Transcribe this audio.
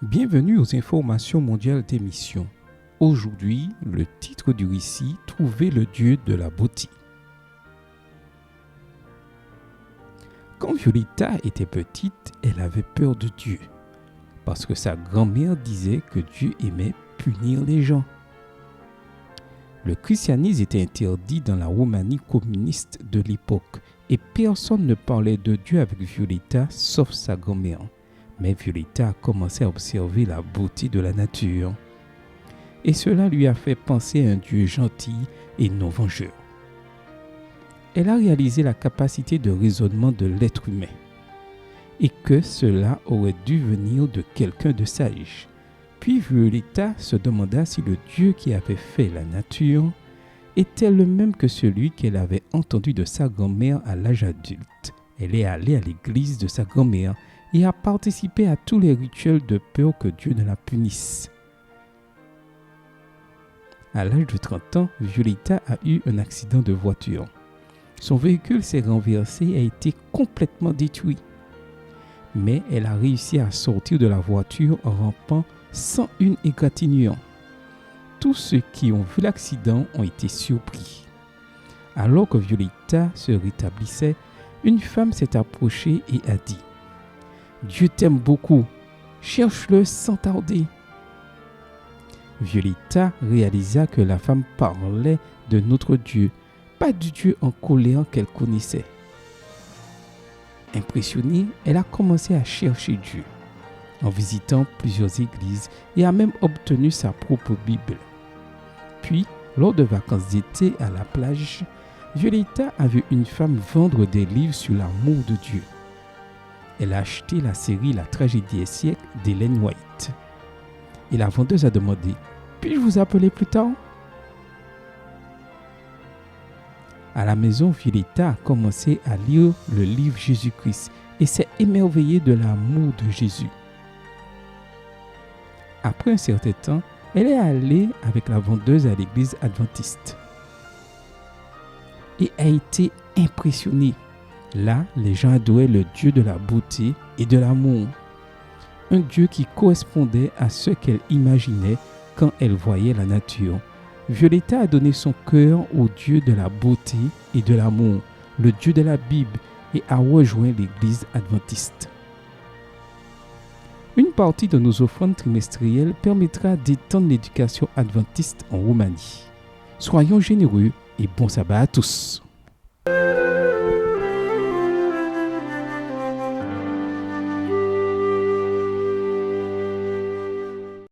Bienvenue aux informations mondiales d'émission. Aujourd'hui, le titre du récit « Trouver le Dieu de la beauté ». Quand Violetta était petite, elle avait peur de Dieu, parce que sa grand-mère disait que Dieu aimait punir les gens. Le christianisme était interdit dans la Roumanie communiste de l'époque et personne ne parlait de Dieu avec Violetta sauf sa grand-mère. Mais Violetta a commencé à observer la beauté de la nature. Et cela lui a fait penser à un Dieu gentil et non vengeur. Elle a réalisé la capacité de raisonnement de l'être humain et que cela aurait dû venir de quelqu'un de sage. Puis Violetta se demanda si le Dieu qui avait fait la nature était le même que celui qu'elle avait entendu de sa grand-mère à l'âge adulte. Elle est allée à l'église de sa grand-mère et a participé à tous les rituels de peur que Dieu ne la punisse. À l'âge de 30 ans, Violetta a eu un accident de voiture. Son véhicule s'est renversé et a été complètement détruit. Mais elle a réussi à sortir de la voiture en rampant sans une égratignure. Tous ceux qui ont vu l'accident ont été surpris. Alors que Violetta se rétablissait, une femme s'est approchée et a dit « Dieu t'aime beaucoup, cherche-le sans tarder. » Violetta réalisa que la femme parlait de notre Dieu, pas du Dieu en colère qu'elle connaissait. Impressionnée, elle a commencé à chercher Dieu, en visitant plusieurs églises et a même obtenu sa propre Bible. Puis, lors de vacances d'été à la plage, Violetta a vu une femme vendre des livres sur l'amour de Dieu. Elle a acheté la série La tragédie des siècles d'Ellen White. Et la vendeuse a demandé « Puis-je vous appeler plus tard ?» À la maison, Violetta a commencé à lire le livre Jésus-Christ et s'est émerveillée de l'amour de Jésus. Après un certain temps, elle est allée avec la vendeuse à l'église adventiste et a été impressionnée. Là, les gens adoraient le Dieu de la beauté et de l'amour. Un Dieu qui correspondait à ce qu'elle imaginait quand elle voyait la nature. Violetta a donné son cœur au Dieu de la beauté et de l'amour, le Dieu de la Bible, et a rejoint l'église adventiste. Une partie de nos offrandes trimestrielles permettra d'étendre l'éducation adventiste en Roumanie. Soyons généreux et bon sabbat à tous.